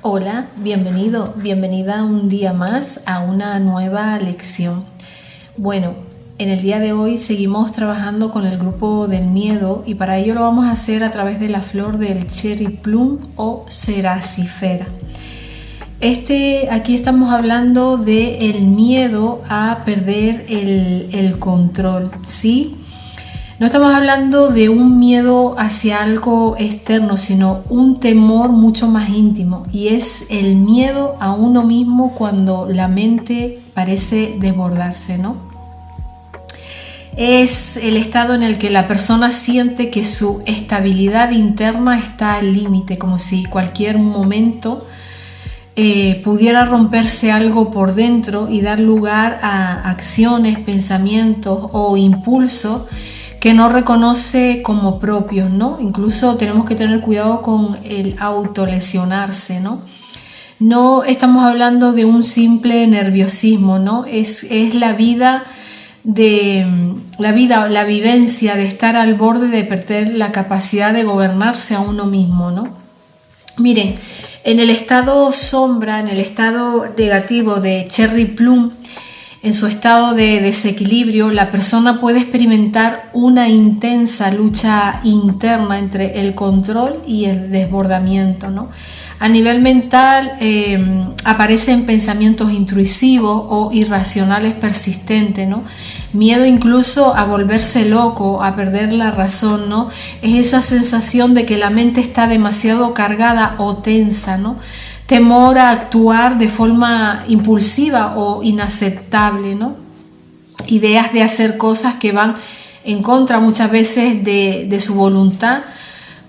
Hola, bienvenido, bienvenida un día más a una nueva lección. Bueno, en el día de hoy seguimos trabajando con el grupo del miedo y para ello lo vamos a hacer a través de la flor del Cherry Plum o Cerasifera. Aquí estamos hablando del miedo a perder el control, ¿sí? No estamos hablando de un miedo hacia algo externo, sino un temor mucho más íntimo, y es el miedo a uno mismo cuando la mente parece desbordarse, ¿no? Es el estado en el que la persona siente que su estabilidad interna está al límite, como si cualquier momento pudiera romperse algo por dentro y dar lugar a acciones, pensamientos o impulsos que no reconoce como propios, ¿no? Incluso tenemos que tener cuidado con el autolesionarse, ¿no? No estamos hablando de un simple nerviosismo, ¿no? Es la vivencia de estar al borde de perder la capacidad de gobernarse a uno mismo, ¿no? Miren, en el estado sombra, en el estado negativo de Cherry Plum, en su estado de desequilibrio, la persona puede experimentar una intensa lucha interna entre el control y el desbordamiento, ¿no? A nivel mental aparecen pensamientos intrusivos o irracionales persistentes, ¿no? Miedo incluso a volverse loco, a perder la razón, ¿no? Es esa sensación de que la mente está demasiado cargada o tensa, ¿no? Temor a actuar de forma impulsiva o inaceptable, ¿no? Ideas de hacer cosas que van en contra muchas veces de su voluntad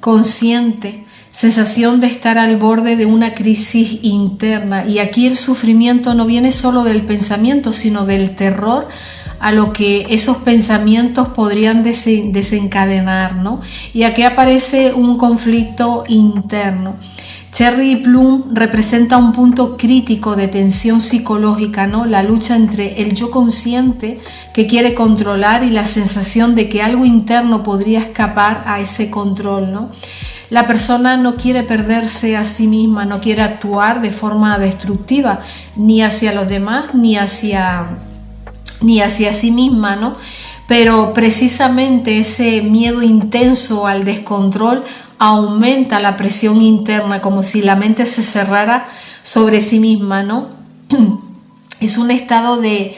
consciente, sensación de estar al borde de una crisis interna. Y aquí el sufrimiento no viene solo del pensamiento, sino del terror a lo que esos pensamientos podrían desencadenar, ¿no? Y aquí aparece un conflicto interno. Cherry Plum representa un punto crítico de tensión psicológica, ¿no? La lucha entre el yo consciente que quiere controlar y la sensación de que algo interno podría escapar a ese control, ¿no? La persona no quiere perderse a sí misma, no quiere actuar de forma destructiva ni hacia los demás ni hacia sí misma, ¿no? Pero precisamente ese miedo intenso al descontrol aumenta la presión interna, como si la mente se cerrara sobre sí misma, ¿no? Es un estado de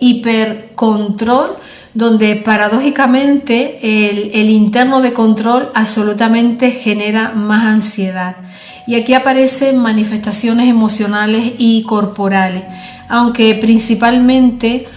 hipercontrol donde paradójicamente el interno de control absolutamente genera más ansiedad. Y aquí aparecen manifestaciones emocionales y corporales, aunque principalmente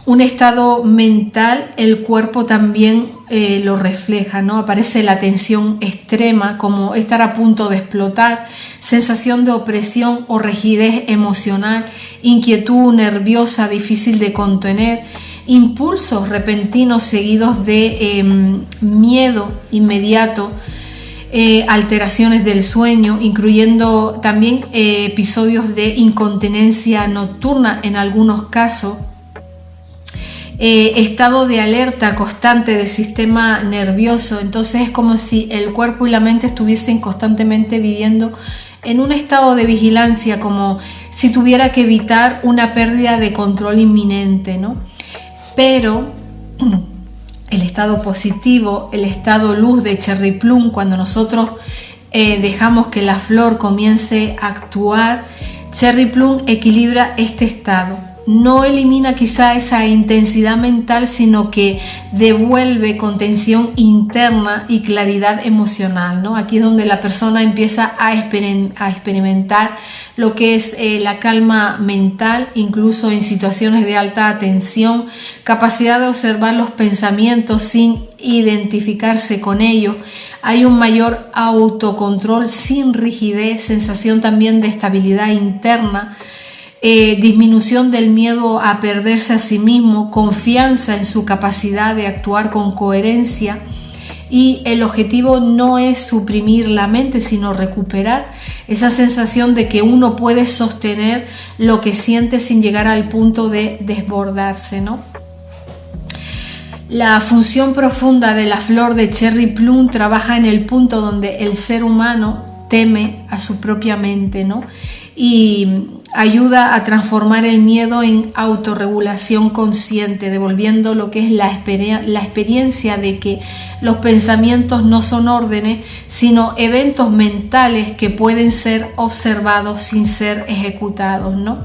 un estado mental, el cuerpo también lo refleja, ¿no? Aparece la tensión extrema, como estar a punto de explotar, sensación de opresión o rigidez emocional, inquietud nerviosa difícil de contener, impulsos repentinos seguidos de miedo inmediato, alteraciones del sueño, incluyendo también episodios de incontinencia nocturna en algunos casos, estado de alerta constante del sistema nervioso. Entonces es como si el cuerpo y la mente estuviesen constantemente viviendo en un estado de vigilancia, como si tuviera que evitar una pérdida de control inminente, ¿no? Pero el estado positivo, el estado luz de Cherry Plum, cuando nosotros dejamos que la flor comience a actuar, Cherry Plum equilibra este estado. No elimina quizá esa intensidad mental, sino que devuelve contención interna y claridad emocional, ¿no? Aquí es donde la persona empieza a experimentar lo que es la calma mental, incluso en situaciones de alta tensión, capacidad de observar los pensamientos sin identificarse con ellos. Hay un mayor autocontrol sin rigidez, sensación también de estabilidad interna, disminución del miedo a perderse a sí mismo, confianza en su capacidad de actuar con coherencia, y el objetivo no es suprimir la mente, sino recuperar esa sensación de que uno puede sostener lo que siente sin llegar al punto de desbordarse, ¿no? La función profunda de la flor de Cherry Plum trabaja en el punto donde el ser humano teme a su propia mente, ¿no? Y ayuda a transformar el miedo en autorregulación consciente, devolviendo lo que es la experiencia de que los pensamientos no son órdenes, sino eventos mentales que pueden ser observados sin ser ejecutados, ¿no?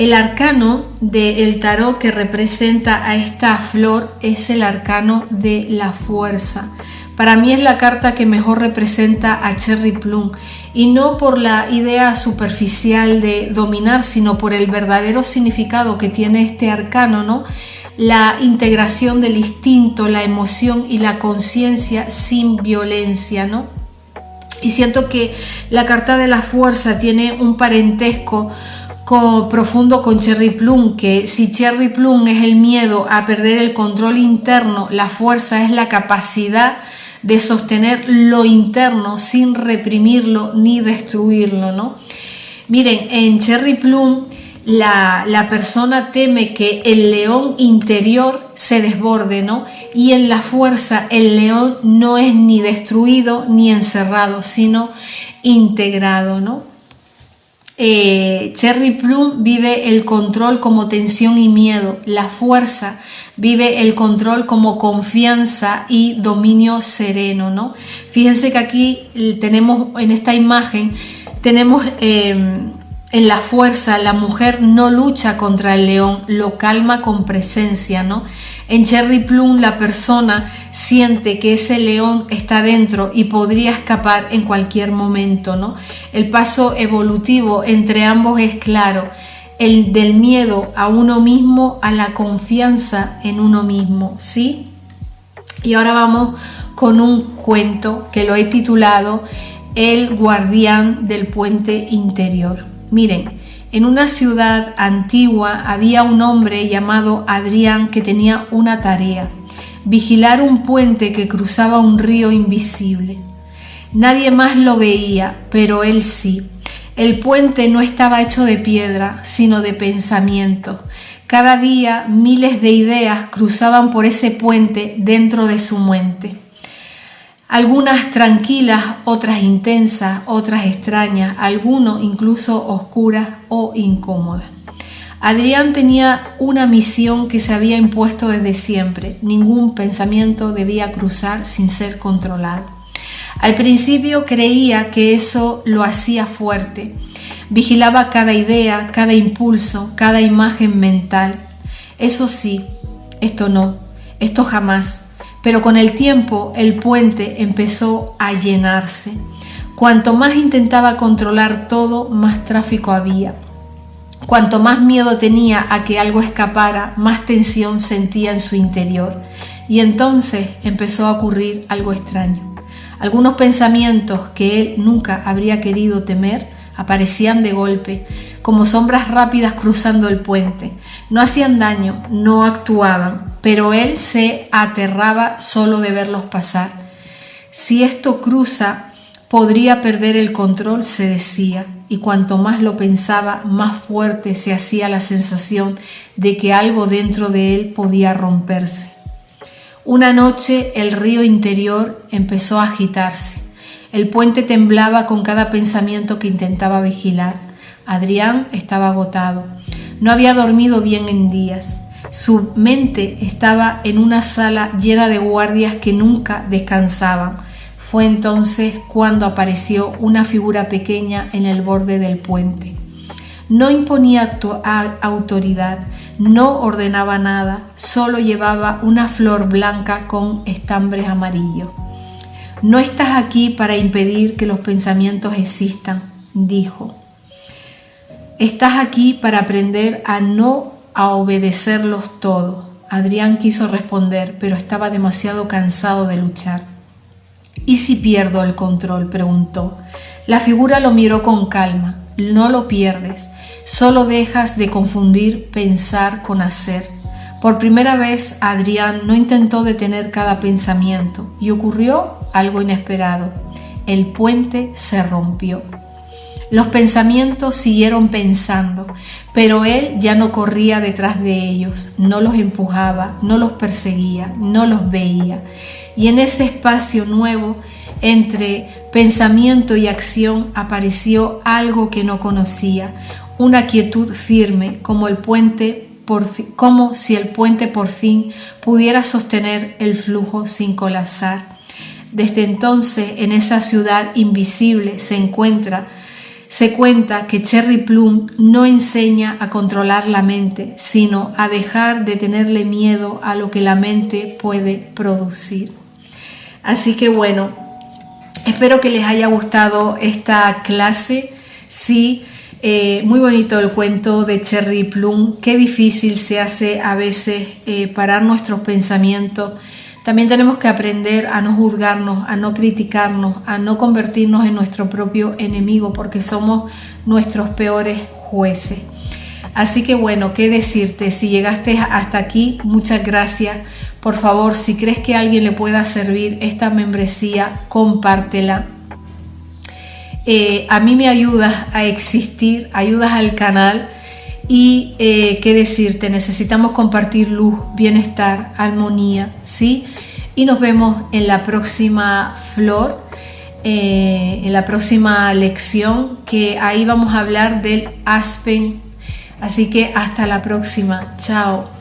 El arcano del tarot que representa a esta flor es el arcano de la fuerza. Para mí es la carta que mejor representa a Cherry Plum, y no por la idea superficial de dominar, sino por el verdadero significado que tiene este arcano, ¿no? La integración del instinto, la emoción y la conciencia sin violencia, ¿no? Y siento que la carta de la fuerza tiene un parentesco profundo con Cherry Plum, que si Cherry Plum es el miedo a perder el control interno, la fuerza es la capacidad de sostener lo interno sin reprimirlo ni destruirlo, ¿no? Miren, en Cherry Plum la persona teme que el león interior se desborde, ¿no? Y en la fuerza el león no es ni destruido ni encerrado, sino integrado, ¿no? Cherry Plum vive el control como tensión y miedo. La fuerza vive el control como confianza y dominio sereno, ¿no? Fíjense que aquí tenemos en esta imagen, tenemos en la fuerza, la mujer no lucha contra el león, lo calma con presencia, ¿no? En Cherry Plum la persona siente que ese león está dentro y podría escapar en cualquier momento, ¿no? El paso evolutivo entre ambos es claro, el del miedo a uno mismo a la confianza en uno mismo, ¿sí? Y ahora vamos con un cuento que lo he titulado El guardián del puente interior. Miren, en una ciudad antigua había un hombre llamado Adrián que tenía una tarea: vigilar un puente que cruzaba un río invisible. Nadie más lo veía, pero él sí. El puente no estaba hecho de piedra, sino de pensamientos. Cada día miles de ideas cruzaban por ese puente dentro de su mente. Algunas tranquilas, otras intensas, otras extrañas, algunos incluso oscuras o incómodas. Adrián tenía una misión que se había impuesto desde siempre. Ningún pensamiento debía cruzar sin ser controlado. Al principio creía que eso lo hacía fuerte. Vigilaba cada idea, cada impulso, cada imagen mental. Eso sí, esto no, esto jamás. Pero con el tiempo el puente empezó a llenarse. Cuanto más intentaba controlar todo, más tráfico había. Cuanto más miedo tenía a que algo escapara, más tensión sentía en su interior. Y entonces empezó a ocurrir algo extraño. Algunos pensamientos que él nunca habría querido temer aparecían de golpe, como sombras rápidas cruzando el puente. No hacían daño, no actuaban, pero él se aterraba solo de verlos pasar. Si esto cruza, podría perder el control, se decía, y cuanto más lo pensaba, más fuerte se hacía la sensación de que algo dentro de él podía romperse. Una noche el río interior empezó a agitarse. El puente temblaba con cada pensamiento que intentaba vigilar. Adrián estaba agotado. No había dormido bien en días. Su mente estaba en una sala llena de guardias que nunca descansaban. Fue entonces cuando apareció una figura pequeña en el borde del puente. No imponía autoridad, no ordenaba nada, solo llevaba una flor blanca con estambres amarillos. No estás aquí para impedir que los pensamientos existan, dijo. Estás aquí para aprender a no obedecerlos todos. Adrián quiso responder, pero estaba demasiado cansado de luchar. ¿Y si pierdo el control?, preguntó. La figura lo miró con calma. No lo pierdes, solo dejas de confundir pensar con hacer. Por primera vez, Adrián no intentó detener cada pensamiento y ocurrió algo inesperado. El puente se rompió. Los pensamientos siguieron pensando, pero él ya no corría detrás de ellos, no los empujaba, no los perseguía, no los veía. Y en ese espacio nuevo entre pensamiento y acción apareció algo que no conocía, una quietud firme como si el puente por fin pudiera sostener el flujo sin colapsar. Desde entonces, en esa ciudad invisible se cuenta que Cherry Plum no enseña a controlar la mente, sino a dejar de tenerle miedo a lo que la mente puede producir. Así que bueno, espero que les haya gustado esta clase. Sí, muy bonito el cuento de Cherry Plum. Qué difícil se hace a veces parar nuestros pensamientos. También tenemos que aprender a no juzgarnos, a no criticarnos, a no convertirnos en nuestro propio enemigo, porque somos nuestros peores jueces. Así que bueno, qué decirte, si llegaste hasta aquí, muchas gracias. Por favor, si crees que a alguien le pueda servir esta membresía, compártela. A mí me ayudas a existir, ayudas al canal. Y qué decirte, necesitamos compartir luz, bienestar, armonía, ¿sí? Y nos vemos en la próxima flor, en la próxima lección, que ahí vamos a hablar del aspen. Así que hasta la próxima, chao.